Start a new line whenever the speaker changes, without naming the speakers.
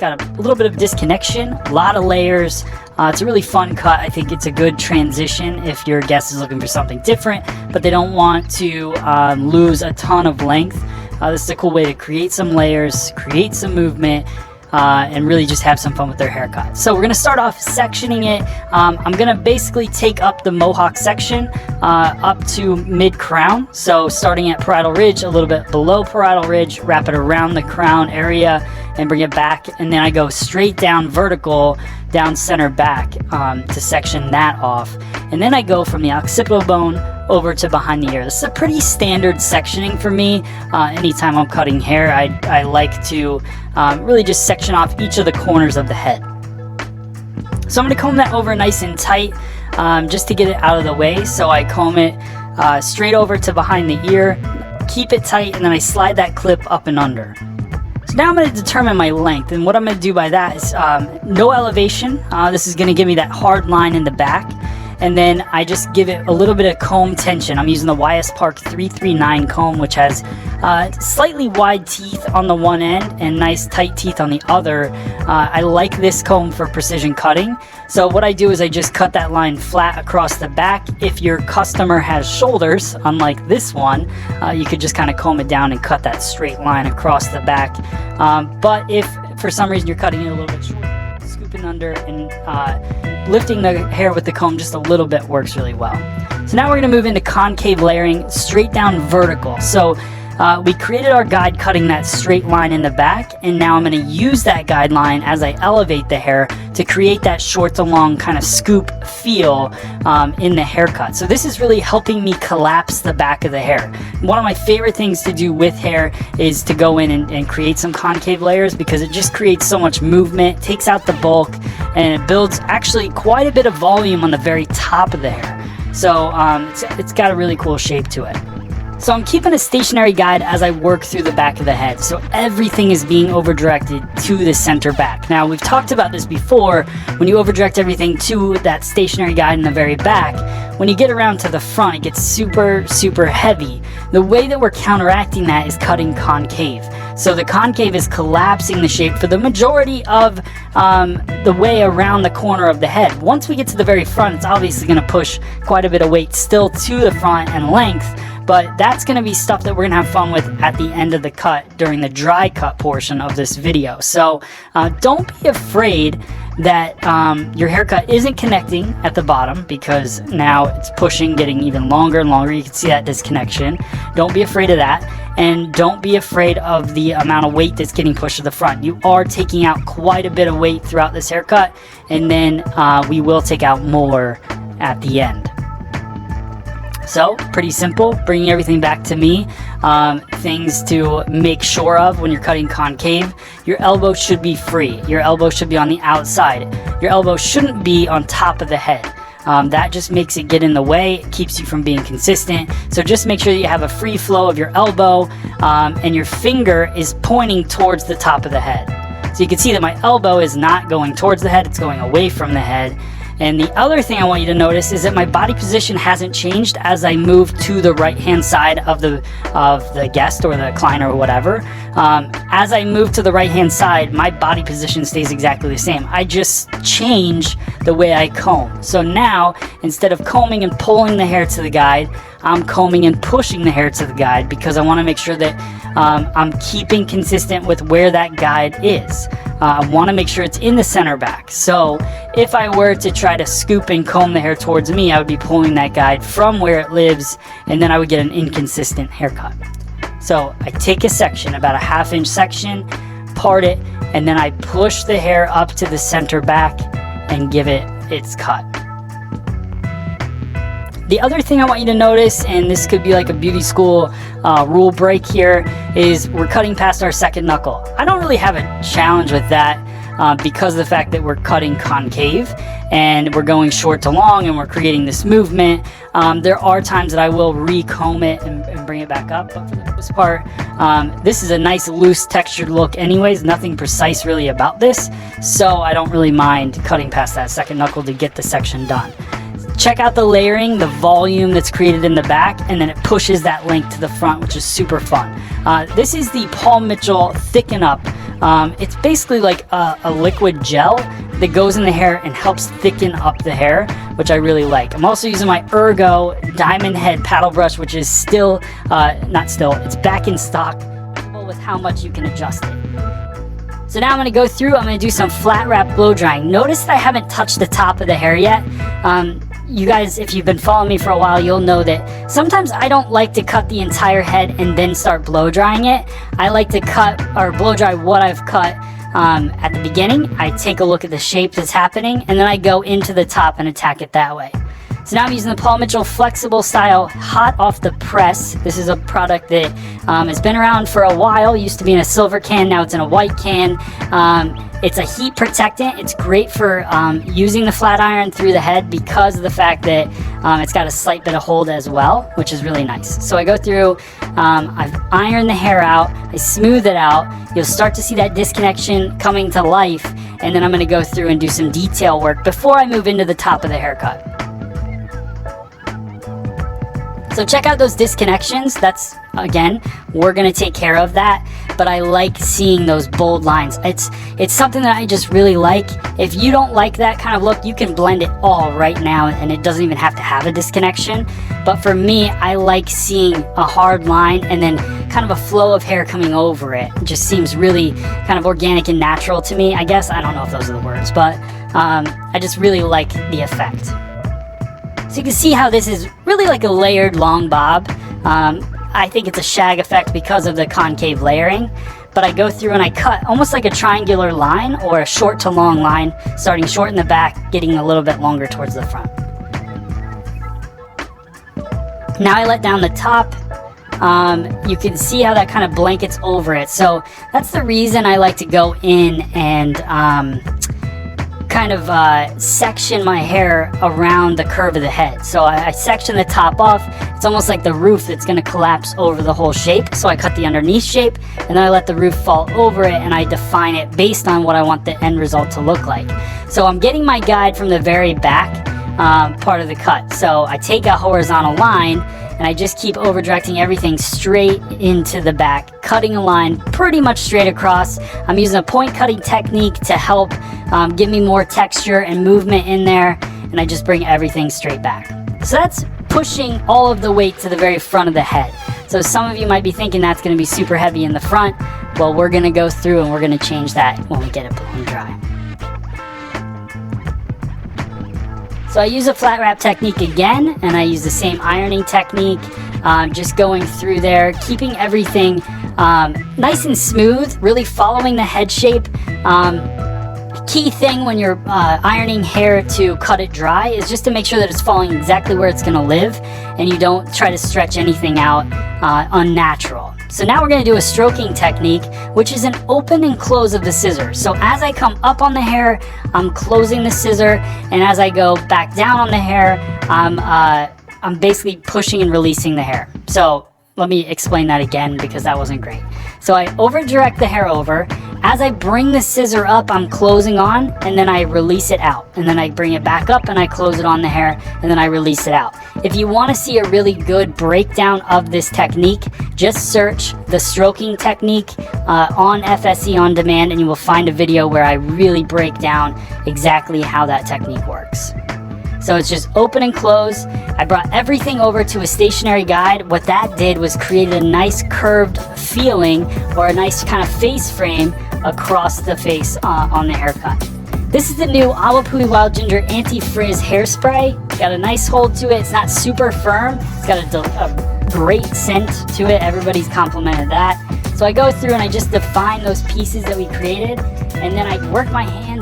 got a little bit of disconnection, a lot of layers. It's a really fun cut. I think it's a good transition if your guest is looking for something different, but they don't want to lose a ton of length. This is a cool way to create some layers, create some movement, and really just have some fun with their haircut. So we're going to start off sectioning it. I'm going to basically take up the mohawk section up to mid-crown. So starting at parietal ridge, a little bit below parietal ridge, wrap it around the crown area and bring it back. And then I go straight down vertical, down center back to section that off. And then I go from the occipital bone over to behind the ear. This is a pretty standard sectioning for me. Anytime I'm cutting hair, I like to really just section off each of the corners of the head. So I'm going to comb that over nice and tight just to get it out of the way. So I comb it straight over to behind the ear, keep it tight, and then I slide that clip up and under. So now I'm going to determine my length, and what I'm going to do by that is no elevation. This is going to give me that hard line in the back. And then I just give it a little bit of comb tension. I'm using the YS Park 339 comb, which has slightly wide teeth on the one end and nice tight teeth on the other. I like this comb for precision cutting. So what I do is I just cut that line flat across the back. If your customer has shoulders, unlike this one, you could just kind of comb it down and cut that straight line across the back. But if for some reason you're cutting it a little bit short, scooping under and lifting the hair with the comb just a little bit works really well. So now we're going to move into concave layering, straight down vertical. So we created our guide cutting that straight line in the back, and now I'm going to use that guideline as I elevate the hair to create that short to long kind of scoop feel in the haircut. So this is really helping me collapse the back of the hair. One of my favorite things to do with hair is to go in and create some concave layers, because it just creates so much movement, takes out the bulk, and it builds actually quite a bit of volume on the very top of the hair. So it's got a really cool shape to it. So I'm keeping a stationary guide as I work through the back of the head, so everything is being over-directed to the center back. Now, we've talked about this before. When you over-direct everything to that stationary guide in the very back, when you get around to the front, it gets super, super heavy. The way that we're counteracting that is cutting concave. So the concave is collapsing the shape for the majority of the way around the corner of the head. Once we get to the very front, it's obviously going to push quite a bit of weight still to the front and length, but that's going to be stuff that we're going to have fun with at the end of the cut during the dry cut portion of this video. So don't be afraid that your haircut isn't connecting at the bottom, because now it's pushing, getting even longer and longer. You can see that disconnection. Don't be afraid of that, and don't be afraid of the amount of weight that's getting pushed to the front. You are taking out quite a bit of weight throughout this haircut, and then we will take out more at the end. So, pretty simple, bringing everything back to me. Things to make sure of when you're cutting concave: your elbow should be free. Your elbow should be on the outside. Your elbow shouldn't be on top of the head. That just makes it get in the way. It keeps you from being consistent. So just make sure that you have a free flow of your elbow, and your finger is pointing towards the top of the head. So you can see that my elbow is not going towards the head, it's going away from the head. And the other thing I want you to notice is that my body position hasn't changed as I move to the right hand side of the guest or the client or whatever. As I move to the right hand side, my body position stays exactly the same. I just change the way I comb. So now, instead of combing and pulling the hair to the guide, I'm combing and pushing the hair to the guide, because I want to make sure that I'm keeping consistent with where that guide is. I want to make sure it's in the center back. So if I were to try to scoop and comb the hair towards me, I would be pulling that guide from where it lives, and then I would get an inconsistent haircut. So I take a section, about a ½ inch section, part it, and then I push the hair up to the center back and give it its cut. The other thing I want you to notice, and this could be like a beauty school rule break here, is we're cutting past our second knuckle. I don't really have a challenge with that because of the fact that we're cutting concave and we're going short to long and we're creating this movement. There are times that I will recomb it and bring it back up, but for the most part, this is a nice loose textured look anyways, nothing precise really about this, so I don't really mind cutting past that second knuckle to get the section done. Check out the layering, the volume that's created in the back, and then it pushes that length to the front, which is super fun. This is the Paul Mitchell Thicken Up It's basically like a liquid gel that goes in the hair and helps thicken up the hair, which I really like. I'm also using my Ergo Diamond Head paddle brush, which is still, it's back in stock with how much you can adjust it. So now I'm going to go through, I'm going to do some flat wrap blow drying. Notice that I haven't touched the top of the hair yet. You guys, if you've been following me for a while, you'll know that sometimes I don't like to cut the entire head and then start blow drying it. I like to cut or blow dry what I've cut at the beginning. I take a look at the shape that's happening, and then I go into the top and attack it that way. So now I'm using the Paul Mitchell Flexible Style Hot Off the Press. This is a product that has been around for a while. It used to be in a silver can, now it's in a white can. It's a heat protectant. It's great for using the flat iron through the head because of the fact that it's got a slight bit of hold as well, which is really nice. So I go through, I've ironed the hair out, I smooth it out. You'll start to see that disconnection coming to life, and then I'm going to go through and do some detail work before I move into the top of the haircut. So check out those disconnections. That's, again, we're going to take care of that, but I like seeing those bold lines. It's something that I just really like. If you don't like that kind of look, you can blend it all right now, and it doesn't even have to have a disconnection. But for me, I like seeing a hard line and then kind of a flow of hair coming over it. It just seems really kind of organic and natural to me, I guess. I don't know if those are the words, but I just really like the effect. So you can see how this is really like a layered long bob. I think it's a shag effect because of the concave layering, but I go through and I cut almost like a triangular line or a short to long line, starting short in the back, getting a little bit longer towards the front. Now I let down the top. You can see how that kind of blankets over it. So that's the reason I like to go in and kind of section my hair around the curve of the head. So I section the top off. It's almost like the roof that's going to collapse over the whole shape. So I cut the underneath shape, and then I let the roof fall over it, and I define it based on what I want the end result to look like. So I'm getting my guide from the very back part of the cut. So I take a horizontal line, and I just keep over directing everything straight into the back, cutting a line pretty much straight across. I'm using a point cutting technique to help give me more texture and movement in there, and I just bring everything straight back. So that's pushing all of the weight to the very front of the head. So some of you might be thinking that's going to be super heavy in the front. Well, we're going to go through and we're going to change that when we get it blown dry. So I use a flat wrap technique again, and I use the same ironing technique, just going through there, keeping everything nice and smooth, really following the head shape. Key thing when you're ironing hair to cut it dry is just to make sure that it's falling exactly where it's going to live, and you don't try to stretch anything out unnatural. So now we're going to do a stroking technique, which is an open and close of the scissors. So as I come up on the hair, I'm closing the scissor, and as I go back down on the hair, I'm basically pushing and releasing the hair. So let me explain that again because that wasn't great. So I over direct the hair over. As I bring the scissor up, I'm closing on, and then I release it out. And then I bring it back up and I close it on the hair, and then I release it out. If you want to see a really good breakdown of this technique, just search the stroking technique on FSE On Demand, and you will find a video where I really break down exactly how that technique works. So it's just open and close. I brought everything over to a stationary guide. What that did was created a nice curved feeling, or a nice kind of face frame across the face on the haircut. This is the new Awapui Wild Ginger Anti-Frizz Hairspray. Got a nice hold to it. It's not super firm. It's got a great scent to it. Everybody's complimented that. So I go through and I just define those pieces that we created, and then I work my hand